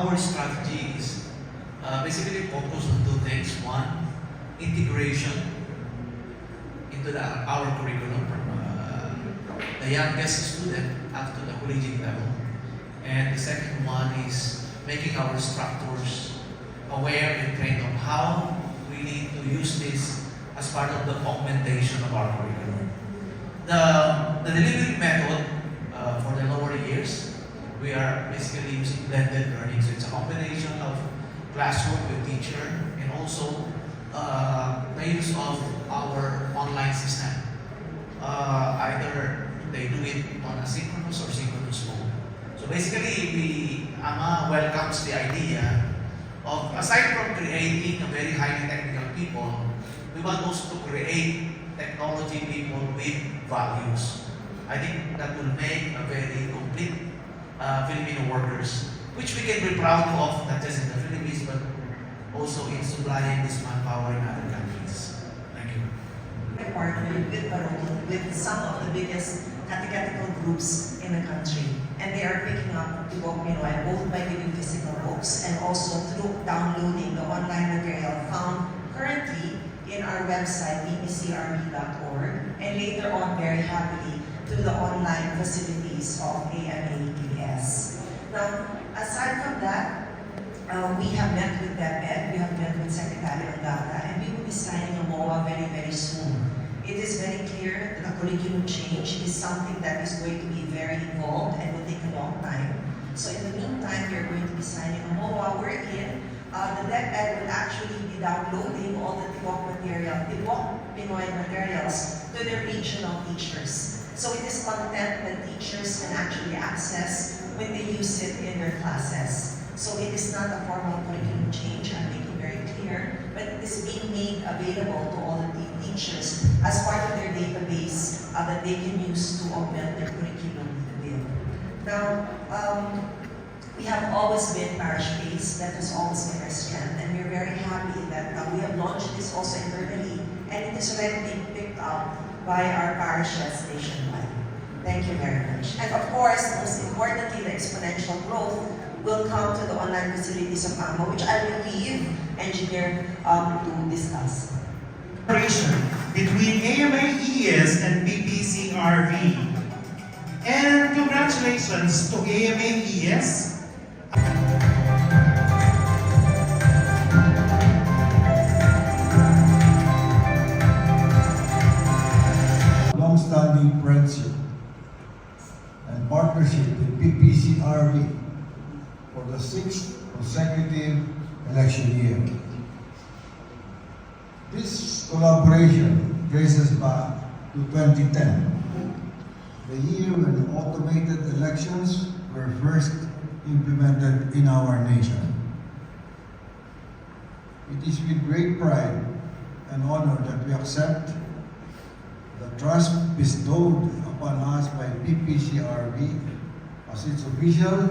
our strategy is basically focused on two things. One, integration into our curriculum from the youngest student up to the collegiate level. And the second one is making our instructors aware and trained on how we need to use this as part of the augmentation of our curriculum. The delivery method for the lower years, we are basically using blended learning. So it's a combination of classroom with teacher and also the use of our online system. Either they do it on asynchronous or synchronous mode. So basically, AMA welcomes the idea of, aside from creating a very highly technical people, we want also to create technology people with values. I think that will make a very complete Filipino workers, which we can be proud of, not just in the Philippines, but also in supplying this manpower in other countries. Thank you. I partnered with Baroni with some of the biggest catechetical groups in the country. And they are picking up Tibok Pinoy both by giving physical books and also through downloading the online material found currently in our website, bbcrb.org, and later on very happily through the online facilities of AMA-ES. Now, aside from that, we have met with DepEd, we have met with Secretary Ondata, and we will be signing a MOA very, very soon. It is very clear that the curriculum change is something that is going to be very involved and will take a long time. So in the meantime, we are going to be signing a MOA wherein the DepEd will actually be downloading all the Tibok Pinoy materials to their regional teachers. So it is content that teachers can actually access when they use it in their classes. So it is not a formal curriculum change, I'm making very clear, but it is being made available to all of the teachers as part of their database that they can use to augment their curriculum with. Now, we have always been parish-based, that has always been our strength, and we're very happy that we have launched this also internally, and it is already being picked up by our parishes nationwide. Thank you very much. And of course, most importantly, the exponential growth will come to the online facilities of AMA, which I will leave engineer to discuss. Collaboration between AMA-ES and BPCRV. And congratulations to AMA-ES. Long-standing friendship and partnership with BPCRV for the 6th consecutive election year. This collaboration traces back to 2010, the year when automated elections were first implemented in our nation. It is with great pride and honor that we accept the trust bestowed upon us by BPCRV as its official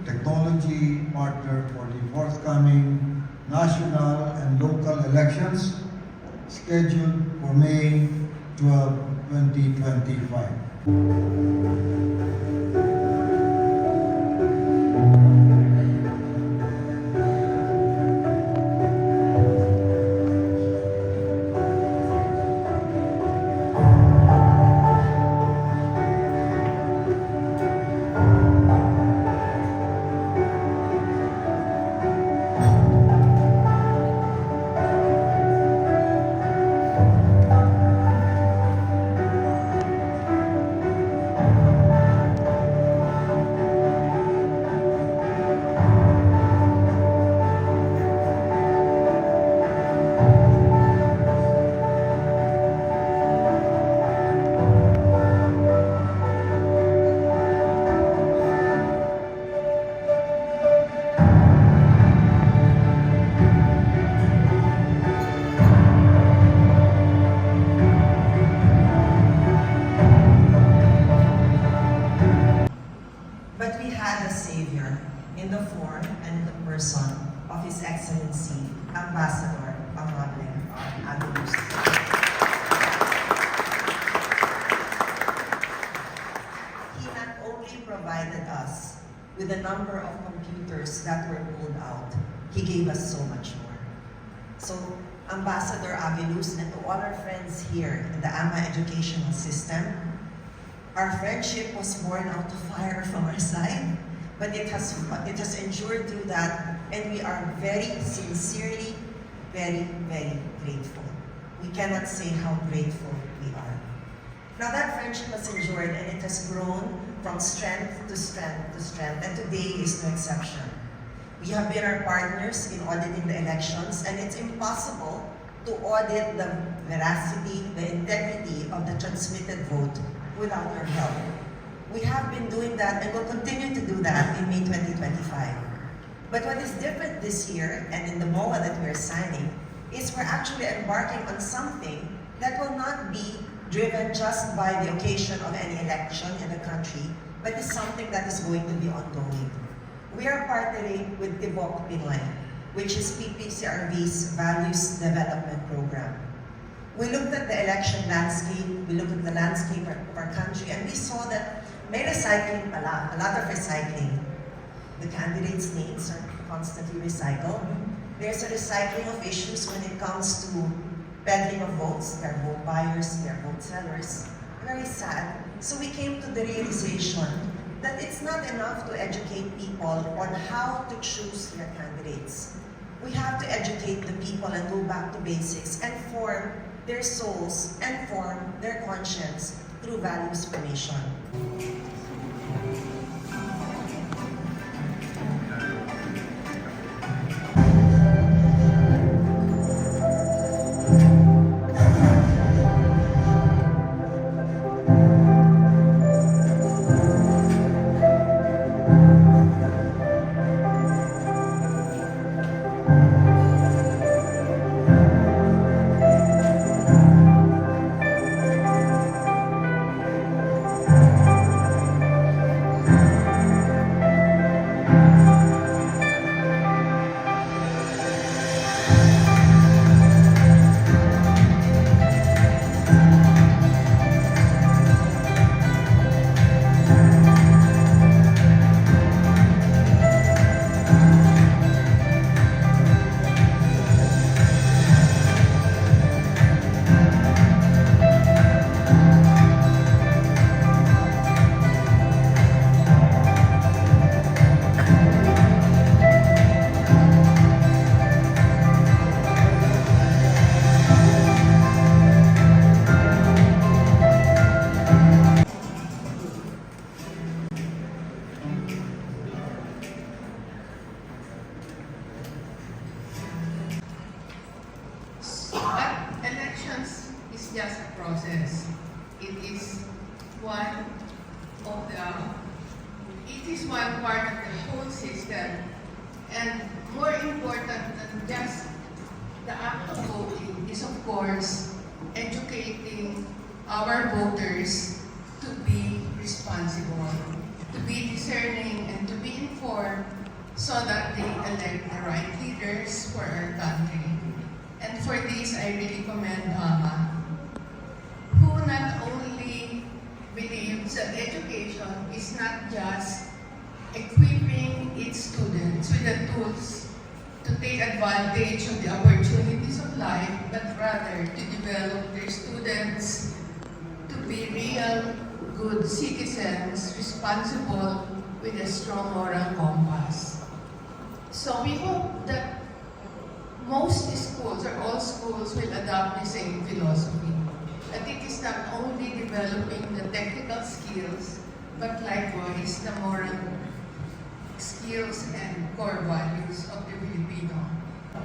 technology partner for the forthcoming national and local elections scheduled for May 12, 2025. in the form and the person of His Excellency, Ambassador Amable Aguilos. He not only provided us with a number of computers computers that were pulled out, he gave us so much more. So, Ambassador Avilus, and to all our friends here in the AMA educational system, our friendship was born out of fire from our side, but it has endured through that, and we are very sincerely, very, very grateful. We cannot say how grateful we are. Now that friendship has endured and it has grown from strength to strength to strength, and today is no exception. We have been our partners in auditing the elections, and it's impossible to audit the veracity, the integrity of the transmitted vote without your help. We have been doing that and will continue to do that in May 2025. But what is different this year, and in the MOA that we're signing, is we're actually embarking on something that will not be driven just by the occasion of any election in the country, but is something that is going to be ongoing. We are partnering with Tibok Pinoy, which is PPCRV's Values Development Program. We looked at the election landscape, we looked at the landscape of our country, and we saw that may recycling a lot of recycling. The candidates' names are constantly recycled. There's a recycling of issues when it comes to peddling of votes. There are vote buyers, there are vote sellers. Very sad. So we came to the realization that it's not enough to educate people on how to choose their candidates. We have to educate the people and go back to basics and form their souls and form their conscience through values formation. But elections is just a process. It is one part of the whole system, and more important than just the act of voting is, of course, educating our voters to be responsible, to be discerning, and to be informed so that they elect the right leaders for our country. And for this, I really commend AMA, who not only believes that education is not just equipping its students with the tools to take advantage of the opportunities of life, but rather to develop their students to be real, good citizens, responsible, with a strong moral compass. So we hope that most schools or all schools will adopt the same philosophy. That it is not only developing the technical skills, but likewise the moral skills and core values of the Filipino.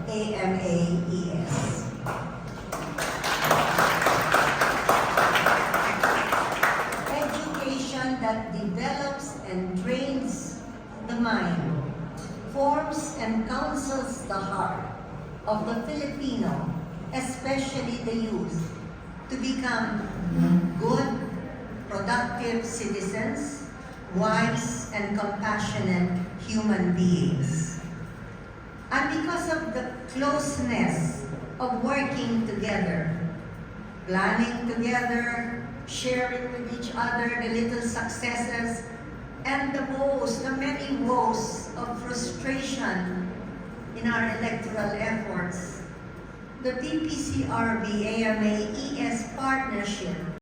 AMAES. Education that develops and trains the mind, forms and counsels the heart of the Filipino, especially the youth, to become good, productive citizens, wise and compassionate human beings. And because of the closeness of working together, planning together, sharing with each other the little successes and the many woes of frustration in our electoral efforts, the PPCRB AMA-ES partnership